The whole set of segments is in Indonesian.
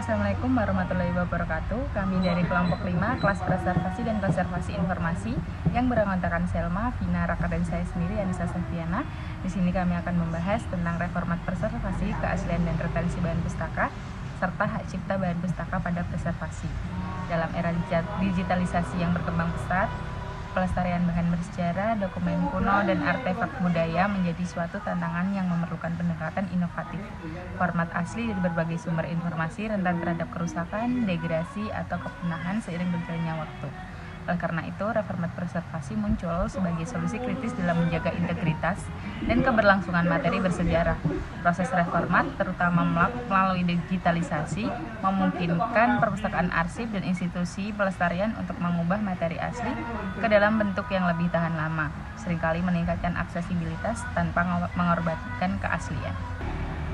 Assalamualaikum warahmatullahi wabarakatuh. Kami dari kelompok 5, kelas preservasi dan konservasi informasi yang beranggotakan Selma, Vina, Raka, dan saya sendiri, Anissa Safiana. Di sini kami akan membahas tentang reformat preservasi, keaslian dan retensi bahan pustaka, serta hak cipta bahan pustaka pada preservasi. Dalam era digitalisasi yang berkembang pesat, pelestarian bahan bersejarah, dokumen kuno, dan artefak budaya menjadi suatu tantangan yang memerlukan pendekatan inovatif. Format asli dari berbagai sumber informasi rentan terhadap kerusakan, degradasi, atau kepunahan seiring berjalannya waktu. Oleh karena itu, reformat preservasi muncul sebagai solusi kritis dalam menjaga integritas dan keberlangsungan materi bersejarah. Proses reformat, terutama melalui digitalisasi, memungkinkan perpustakaan arsip dan institusi pelestarian untuk mengubah materi asli ke dalam bentuk yang lebih tahan lama, seringkali meningkatkan aksesibilitas tanpa mengorbankan keaslian.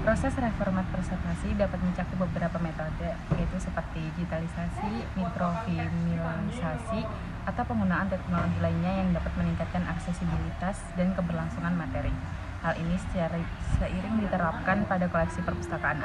Proses reformat preservasi dapat mencakup beberapa metode, yaitu seperti digitalisasi, mikrofilmisasi, atau penggunaan teknologi lainnya yang dapat meningkatkan aksesibilitas dan keberlangsungan materi. Hal ini seiring diterapkan pada koleksi perpustakaan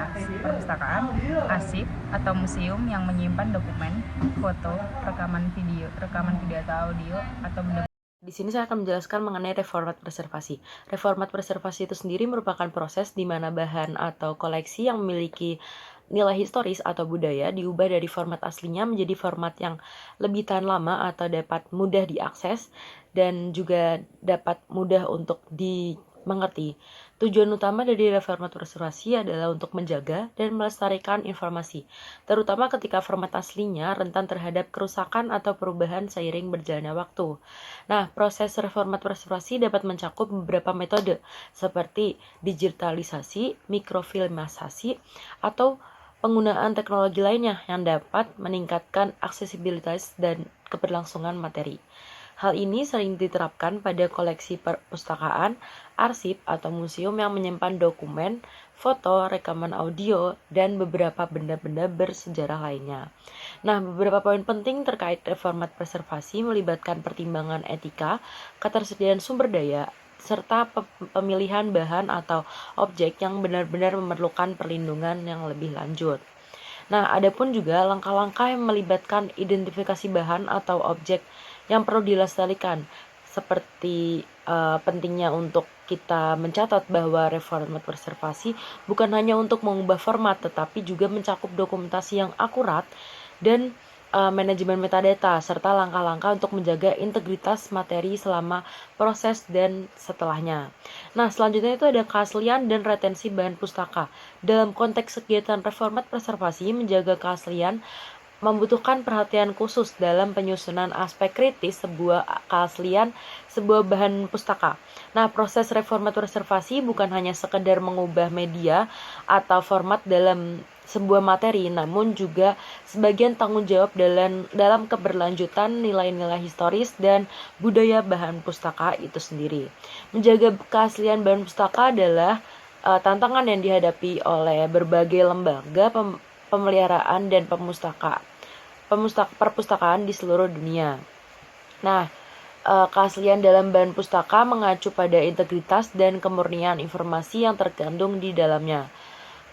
arsip atau museum yang menyimpan dokumen, foto, rekaman video atau audio, atau benda. Di sini saya akan menjelaskan mengenai reformat preservasi. Reformat preservasi itu sendiri merupakan proses di mana bahan atau koleksi yang memiliki nilai historis atau budaya diubah dari format aslinya menjadi format yang lebih tahan lama atau dapat mudah diakses dan juga dapat mudah untuk dimengerti. Tujuan utama dari reformat preservasi adalah untuk menjaga dan melestarikan informasi, terutama ketika format aslinya rentan terhadap kerusakan atau perubahan seiring berjalannya waktu. Nah, proses reformat preservasi dapat mencakup beberapa metode seperti digitalisasi, mikrofilmisasi, atau penggunaan teknologi lainnya yang dapat meningkatkan aksesibilitas dan keberlangsungan materi. Hal ini sering diterapkan pada koleksi perpustakaan, arsip, atau museum yang menyimpan dokumen, foto, rekaman audio, dan beberapa benda-benda bersejarah lainnya. Nah, beberapa poin penting terkait reformat preservasi melibatkan pertimbangan etika, ketersediaan sumber daya, serta pemilihan bahan atau objek yang benar-benar memerlukan perlindungan yang lebih lanjut. Nah, ada pun juga langkah-langkah yang melibatkan identifikasi bahan atau objek yang perlu dilestarikan, seperti pentingnya untuk kita mencatat bahwa reformat preservasi bukan hanya untuk mengubah format, tetapi juga mencakup dokumentasi yang akurat dan manajemen metadata, serta langkah-langkah untuk menjaga integritas materi selama proses dan setelahnya. Nah, selanjutnya itu ada keaslian dan retensi bahan pustaka. Dalam konteks kegiatan reformat preservasi, menjaga keaslian membutuhkan perhatian khusus dalam penyusunan aspek kritis keaslian sebuah bahan pustaka. Nah, proses reformat preservasi bukan hanya sekedar mengubah media atau format dalam sebuah materi, namun juga sebagian tanggung jawab dalam keberlanjutan nilai-nilai historis dan budaya bahan pustaka itu sendiri. Menjaga keaslian bahan pustaka adalah tantangan yang dihadapi oleh berbagai lembaga pemeliharaan dan perpustakaan di seluruh dunia. Nah, keaslian dalam bahan pustaka mengacu pada integritas dan kemurnian informasi yang terkandung di dalamnya.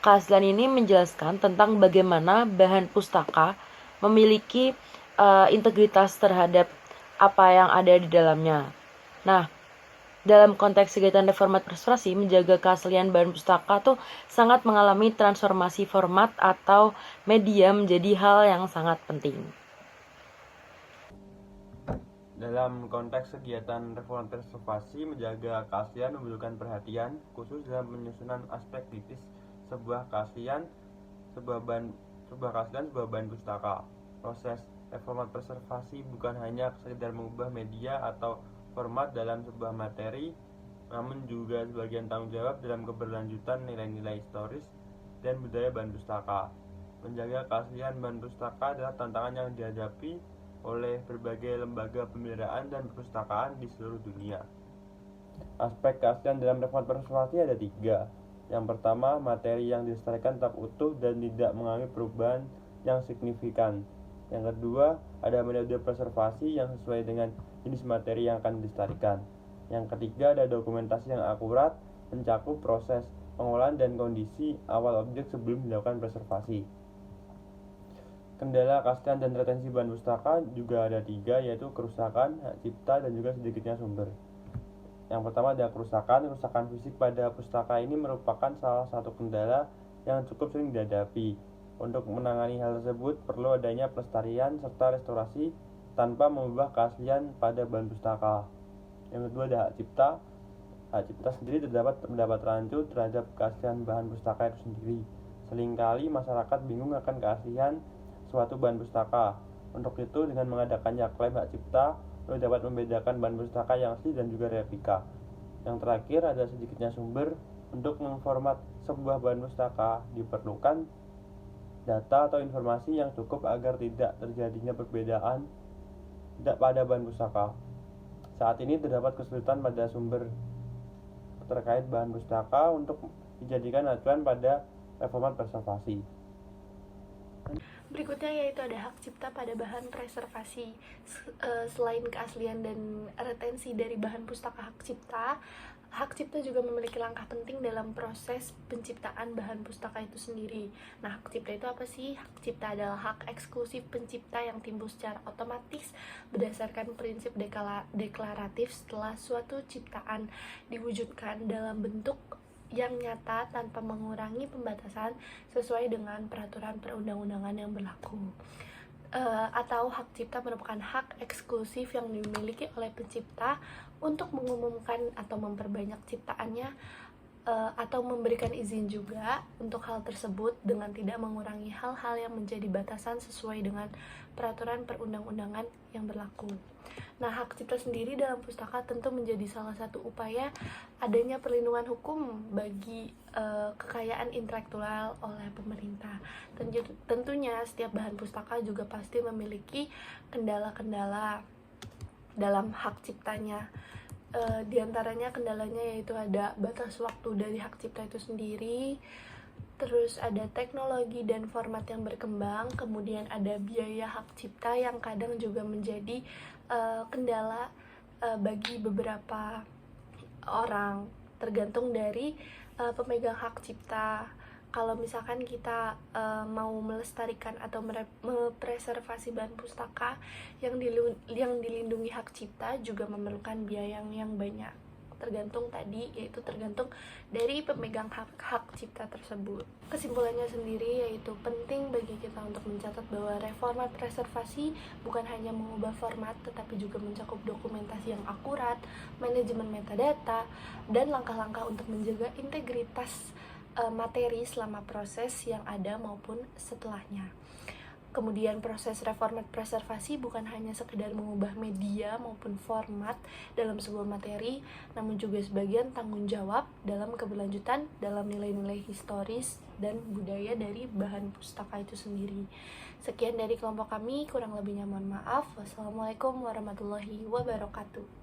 Keaslian ini menjelaskan tentang bagaimana bahan pustaka memiliki integritas terhadap apa yang ada di dalamnya. Nah, dalam konteks kegiatan reformat preservasi, menjaga keaslian bahan pustaka tuh sangat mengalami transformasi format atau media menjadi hal yang sangat penting. Dalam konteks kegiatan reformat preservasi, menjaga keaslian membutuhkan perhatian khusus dalam penyusunan aspek kritis sebuah keaslian bahan pustaka. Proses reformat preservasi bukan hanya sekedar mengubah media atau format dalam sebuah materi, namun juga sebagian tanggung jawab dalam keberlanjutan nilai-nilai historis dan budaya bahan pustaka. Menjaga keaslian bahan pustaka adalah tantangan yang dihadapi oleh berbagai lembaga pemeliharaan dan perpustakaan di seluruh dunia. Aspek keaslian dalam reformat preservasi ada 3. Yang pertama, materi yang dilestarikan tetap utuh dan tidak mengalami perubahan yang signifikan. Yang kedua, ada metode preservasi yang sesuai dengan jenis materi yang akan dilestarikan. Yang ketiga, ada dokumentasi yang akurat mencakup proses pengolahan dan kondisi awal objek sebelum dilakukan preservasi. Kendala keaslian dan retensi bahan pustaka juga ada 3, yaitu kerusakan, hak cipta, dan juga sedikitnya sumber. Yang pertama ada kerusakan fisik pada pustaka ini merupakan salah satu kendala yang cukup sering dihadapi. Untuk menangani hal tersebut perlu adanya pelestarian serta restorasi tanpa mengubah keaslian pada bahan pustaka. Yang kedua ada hak cipta. Hak cipta sendiri terdapat pendapat rancu terhadap keaslian bahan pustaka itu sendiri. Seringkali masyarakat bingung akan keaslian suatu bahan pustaka. Untuk itu, dengan mengadakannya klaim hak cipta, lo dapat membedakan bahan pustaka yang asli dan juga replika. Yang terakhir ada sedikitnya sumber. Untuk memformat sebuah bahan pustaka diperlukan data atau informasi yang cukup agar tidak terjadinya perbedaan pada bahan pustaka. Saat ini terdapat kesulitan pada sumber terkait bahan pustaka untuk dijadikan acuan pada reformat preservasi. Berikutnya yaitu ada hak cipta pada bahan preservasi. Selain keaslian dan retensi dari bahan pustaka hak cipta juga memiliki langkah penting dalam proses penciptaan bahan pustaka itu sendiri. Nah, hak cipta itu apa sih? Hak cipta adalah hak eksklusif pencipta yang timbul secara otomatis berdasarkan prinsip deklaratif setelah suatu ciptaan diwujudkan dalam bentuk yang nyata tanpa mengurangi pembatasan sesuai dengan peraturan perundang-undangan yang berlaku. Atau hak cipta merupakan hak eksklusif yang dimiliki oleh pencipta untuk mengumumkan atau memperbanyak ciptaannya atau memberikan izin juga untuk hal tersebut dengan tidak mengurangi hal-hal yang menjadi batasan sesuai dengan peraturan perundang-undangan yang berlaku. Nah, hak cipta sendiri dalam pustaka tentu menjadi salah satu upaya adanya perlindungan hukum bagi kekayaan intelektual oleh pemerintah. Tentunya setiap bahan pustaka juga pasti memiliki kendala-kendala dalam hak ciptanya. Di antaranya kendalanya yaitu ada batas waktu dari hak cipta itu sendiri, terus ada teknologi dan format yang berkembang, kemudian ada biaya hak cipta yang kadang juga menjadi kendala bagi beberapa orang, tergantung dari pemegang hak cipta. Kalau misalkan kita mau melestarikan atau mempreservasi bahan pustaka yang dilindungi hak cipta juga memerlukan biaya yang banyak. Tergantung dari pemegang hak cipta tersebut. Kesimpulannya sendiri yaitu penting bagi kita untuk mencatat bahwa reformat preservasi bukan hanya mengubah format tetapi juga mencakup dokumentasi yang akurat, manajemen metadata, dan langkah-langkah untuk menjaga integritas materi selama proses yang ada maupun setelahnya. Kemudian proses reformat preservasi bukan hanya sekedar mengubah media maupun format dalam sebuah materi, namun juga sebagian tanggung jawab dalam keberlanjutan dalam nilai-nilai historis dan budaya dari bahan pustaka itu sendiri. Sekian dari kelompok kami, kurang lebihnya mohon maaf. Wassalamualaikum warahmatullahi wabarakatuh.